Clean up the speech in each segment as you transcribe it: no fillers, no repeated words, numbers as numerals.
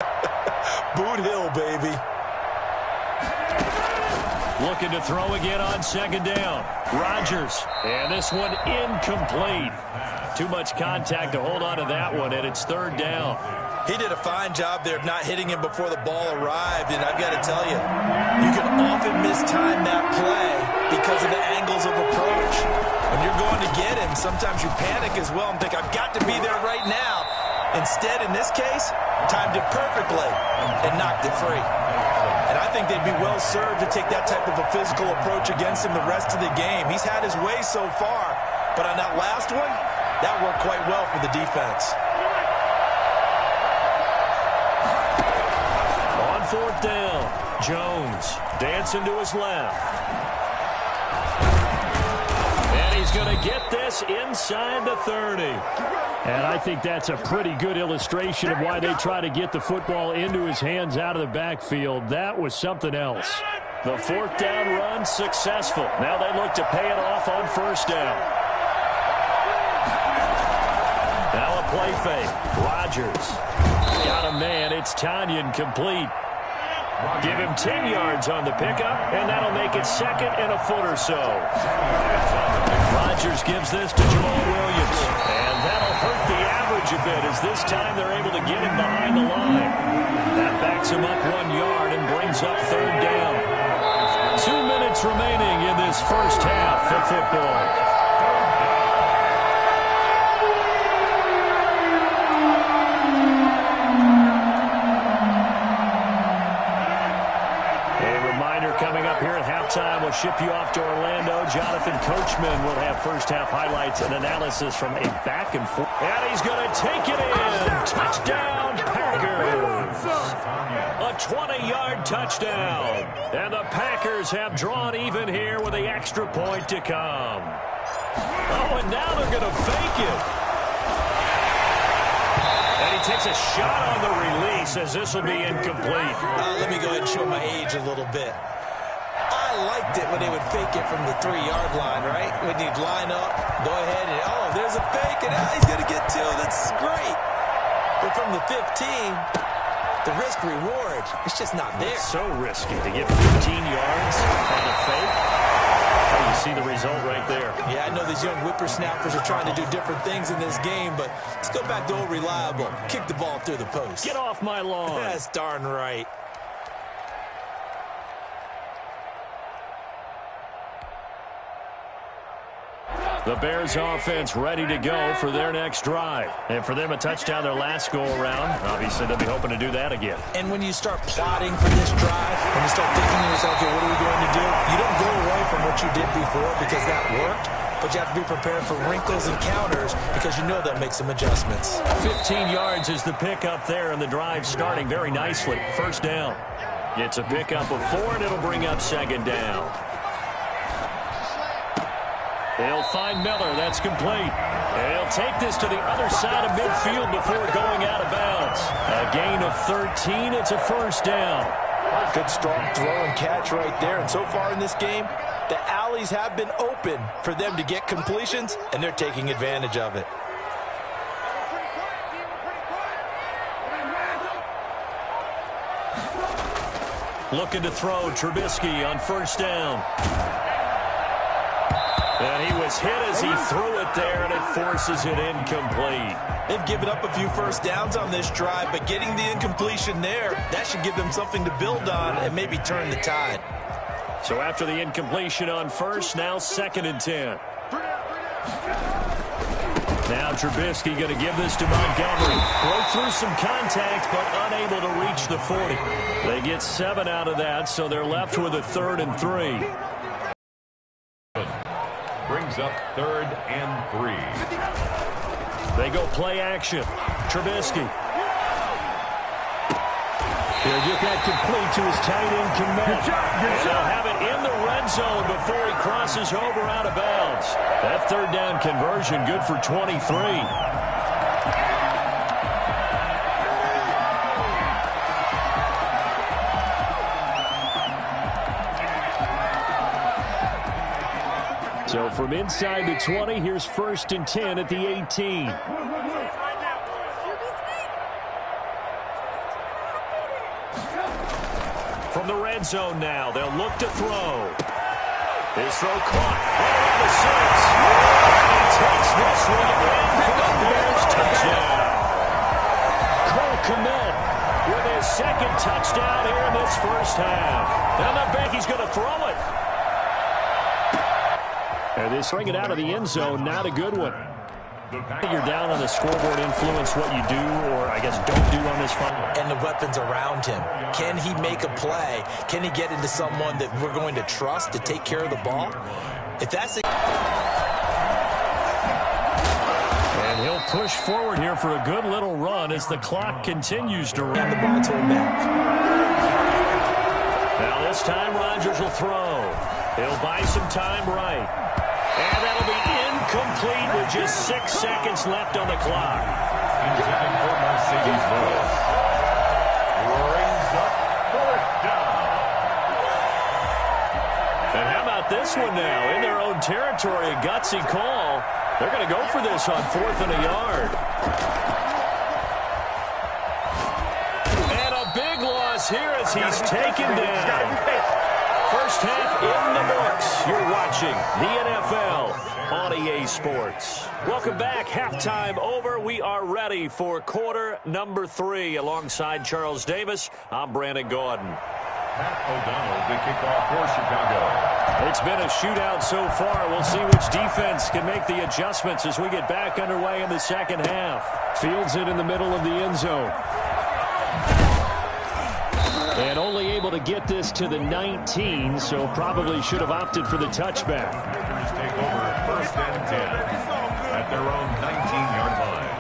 Boot Hill, baby. Looking to throw again on second down. Rodgers. And this one incomplete. Too much contact to hold on to that one, and it's third down. He did a fine job there of not hitting him before the ball arrived, and I've got to tell you, you can often mistime that play because of the angles of approach. When you're going to get him, sometimes you panic as well and think, I've got to be there right now. Instead, in this case, timed it perfectly and knocked it free. And I think they'd be well served to take that type of a physical approach against him the rest of the game. He's had his way so far, but on that last one, that worked quite well for the defense. On fourth down, Jones dancing to his left. And he's going to get this inside the 30. And I think that's a pretty good illustration of why they try to get the football into his hands out of the backfield. That was something else. The fourth down run successful. Now they look to pay it off on first down. Now a play fake. Rodgers. Got a man. It's Tanyan complete. Give him 10 yards on the pickup, and that'll make it second and a foot or so. Rodgers gives this to Jamal Williams, and that'll hurt the average a bit as this time they're able to get him behind the line. That backs him up 1 yard and brings up third down. 2 minutes remaining in this first half of football. We'll ship you off to Orlando. Jonathan Coachman will have first-half highlights and analysis from a back and forth. And he's going to take it in. Touchdown, Packers. A 20-yard touchdown. And the Packers have drawn even here with the extra point to come. Oh, and now they're going to fake it. And he takes a shot on the release as this will be incomplete. Let me go ahead and show my age a little bit. I liked it when they would fake it from the 3-yard line, right? When you'd line up, go ahead and, oh, there's a fake, and he's going to get 2. That's great. But from the 15, the risk-reward, it's just not there. It's so risky to get 15 yards on a fake. Oh, you see the result right there. Yeah, I know these young whippersnappers are trying to do different things in this game, but let's go back to old reliable. Kick the ball through the post. Get off my lawn. That's darn right. The Bears offense ready to go for their next drive. And for them, a touchdown their last go-around. Obviously, they'll be hoping to do that again. And when you start plotting for this drive, when you start thinking to yourself, okay, what are we going to do? You don't go away from what you did before because that worked, but you have to be prepared for wrinkles and counters because you know that makes some adjustments. 15 yards is the pickup there, and the drive starting very nicely. First down. It's a pickup of 4, and it'll bring up second down. They'll find Miller. That's complete. And he'll take this to the other side of midfield before going out of bounds. A gain of 13. It's a first down. Good strong throw and catch right there. And so far in this game, the alleys have been open for them to get completions, and they're taking advantage of it. Looking to throw Trubisky on first down. And he was hit as he threw it there, and it forces it incomplete. They've given up a few first downs on this drive, but getting the incompletion there, that should give them something to build on and maybe turn the tide. So after the incompletion on first, now second and 10. Now Trubisky going to give this to Montgomery. Broke through some contact, but unable to reach the 40. They get 7 out of that, so they're left with a 3rd and 3. Brings up 3rd and 3. They go play action. Trubisky. He'll get that complete to his tight end, Kmet. They'll have it in the red zone before he crosses over out of bounds. That 3rd down conversion good for 23. So from inside the 20, here's 1st and 10 at the 18. From the red zone now, they'll look to throw. His throw caught. Around the 6. He takes this one in for the Bears touchdown. Cole Kmet with his second touchdown here in this first half. Down the bank, he's going to throw it. And this bring it out of the end zone, not a good one. You're down on the scoreboard, influence what you do, or I guess don't do on this fight. And the weapons around him. Can he make a play? Can he get into someone that we're going to trust to take care of the ball? If that's And he'll push forward here for a good little run as the clock continues to run. And the ball to him back. Now this time Rodgers will throw. He'll buy some time right. And that'll be incomplete with just 6 seconds left on the clock. Intending for Mercedes-Lewis. Brings up 4th down. And how about this one now? In their own territory, a gutsy call. They're going to go for this on 4th and a yard. And a big loss here as he's taken down. First half in the books. You're watching the NFL on EA Sports. Welcome back. Halftime over. We are ready for quarter number 3. Alongside Charles Davis, I'm Brandon Gordon. Pat O'Donnell, the kickoff for Chicago. It's been a shootout so far. We'll see which defense can make the adjustments as we get back underway in the second half. Fields it in the middle of the end zone. And only able to get this to the 19, so probably should have opted for the touchback. Packers take over 1st and 10 at their own 19-yard line.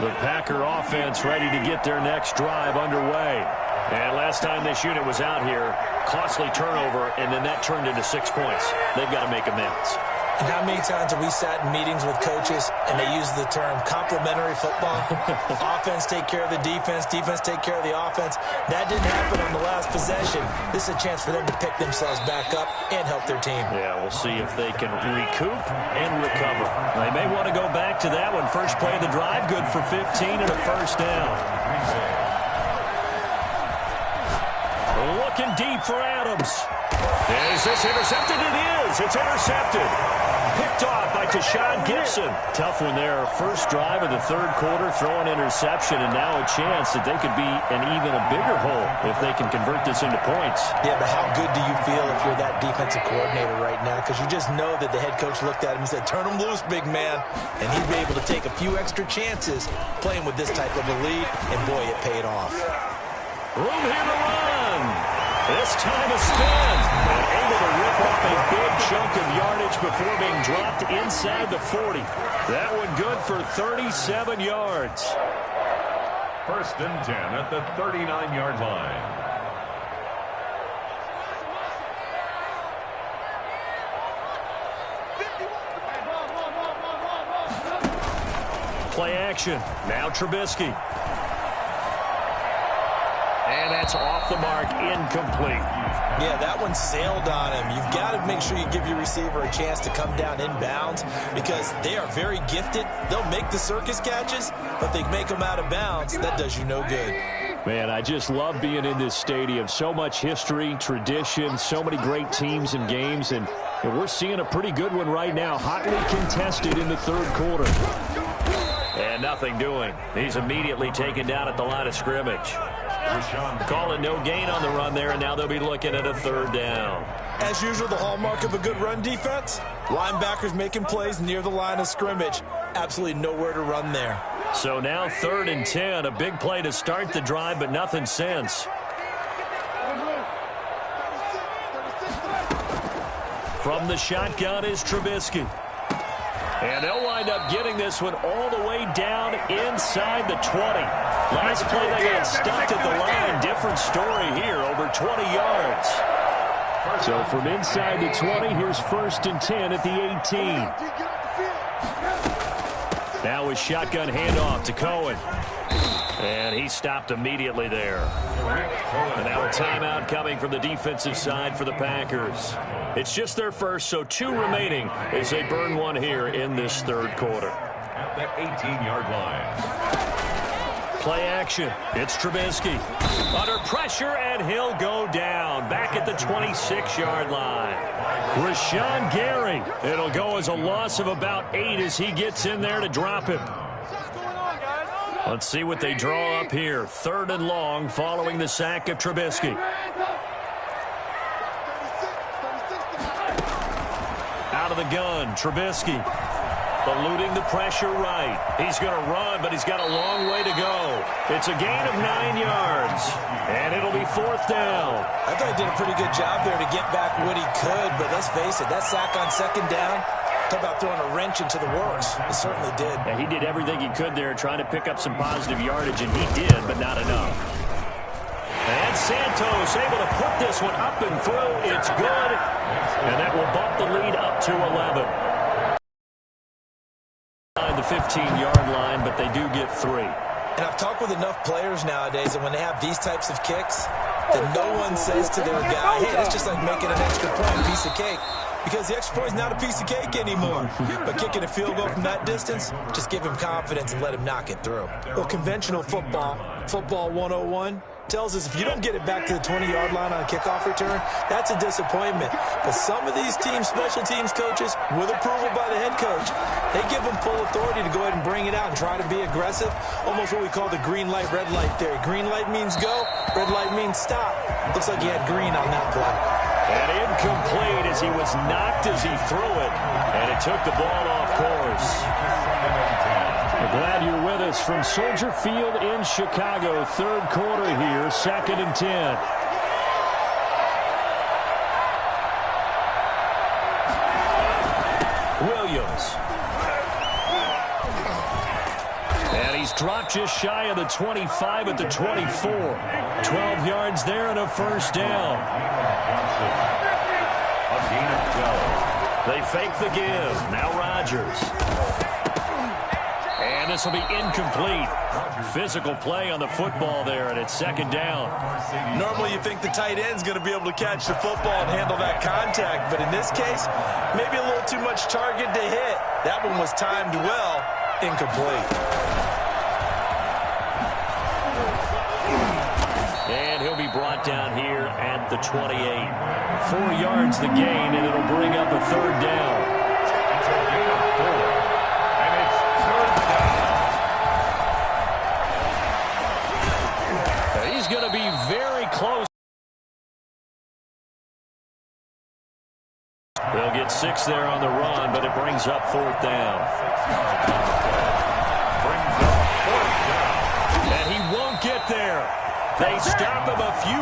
The Packer offense ready to get their next drive underway. And last time this unit was out here, costly turnover, and then that turned into 6 points. They've got to make amends. And how many times have we sat in meetings with coaches and they use the term complementary football? Offense take care of the defense, defense take care of the offense. That didn't happen on the last possession. This is a chance for them to pick themselves back up and help their team. Yeah, we'll see if they can recoup and recover. They may want to go back to that one. First play of the drive, good for 15 and a first down. Looking deep for Adams. Is this intercepted? It is. It's intercepted. Picked off by Tashawn Gibson. Tough one there. First drive of the third quarter, throw an interception, and now a chance that they could be an even a bigger hole if they can convert this into points. Yeah, but how good do you feel if you're that defensive coordinator right now? Because you just know that the head coach looked at him and said, turn him loose, big man. And he'd be able to take a few extra chances playing with this type of a lead, and boy, it paid off. Room here to run. This time a spin. And able to rip off a big chunk of yardage before being dropped inside the 40. That one good for 37 yards. 1st and 10 at the 39-yard line. Play action. Now Trubisky. And that's off the mark, incomplete. Yeah, that one sailed on him. You've got to make sure you give your receiver a chance to come down inbounds because they are very gifted. They'll make the circus catches, but they make them out of bounds. That does you no good. Man, I just love being in this stadium. So much history, tradition, so many great teams and games, and we're seeing a pretty good one right now, hotly contested in the third quarter. And nothing doing. He's immediately taken down at the line of scrimmage. Calling no gain on the run there, and now they'll be looking at a third down. As usual, the hallmark of a good run defense, linebackers making plays near the line of scrimmage. Absolutely nowhere to run there. So now 3rd and 10, a big play to start the drive, but nothing since. From the shotgun is Trubisky. And they'll wind up getting this one all the way down inside the 20. Last play they got stuck at the line. Different story here, over 20 yards. So from inside the 20, here's 1st and 10 at the 18. Now a shotgun handoff to Cohen. And he stopped immediately there. And now a timeout coming from the defensive side for the Packers. It's just their first, so 2 remaining as they burn one here in this third quarter. At the 18-yard line. play action. It's Trubisky. Under pressure, and he'll go down. Back at the 26-yard line. Rashawn Gary. It'll go as a loss of about 8 as he gets in there to drop him. Let's see what they draw up here. 3rd and long following the sack of Trubisky. Out of the gun, Trubisky. Eluding the pressure right. He's going to run, but he's got a long way to go. It's a gain of 9 yards, and it'll be 4th down. I thought he did a pretty good job there to get back what he could, but let's face it, that sack on 2nd down, talk about throwing a wrench into the works. It certainly did. Yeah, he did everything he could there trying to pick up some positive yardage, and he did, but not enough. And Santos able to put this one up and through. It's good, and that will bump the lead up to 11. The 15-yard line, but they do get 3. And I've talked with enough players nowadays, and when they have these types of kicks, that no one says to their guy, hey, that's just like making an extra point, a piece of cake. Because the extra point is not a piece of cake anymore. But kicking a field goal from that distance, just give him confidence and let him knock it through. Well, conventional football 101, tells us if you don't get it back to the 20-yard line on a kickoff return, that's a disappointment. But some of these teams, special teams coaches, with approval by the head coach, they give them full authority to go ahead and bring it out and try to be aggressive. Almost what we call the green light, red light theory. Green light means go, red light means stop. Looks like he had green on that play. And incomplete as he was knocked as he threw it, and it took the ball off course. We're glad you're with us from Soldier Field in Chicago. 3rd quarter here, 2nd and 10. Williams. And he's dropped just shy of the 25 at the 24. 12 yards there and a 1st down. They fake the give. Now Rodgers. And this will be incomplete. Physical play on the football there, and it's 2nd down. Normally you think the tight end's going to be able to catch the football and handle that contact, but in this case, maybe a little too much target to hit. That one was timed well, incomplete. And he'll be brought down here at the 28. 4 yards the gain, and it'll bring up a 3rd down. He's going to be very close. They'll get 6 there on the run, but it brings up 4th down. And he won't get there. They stop him a few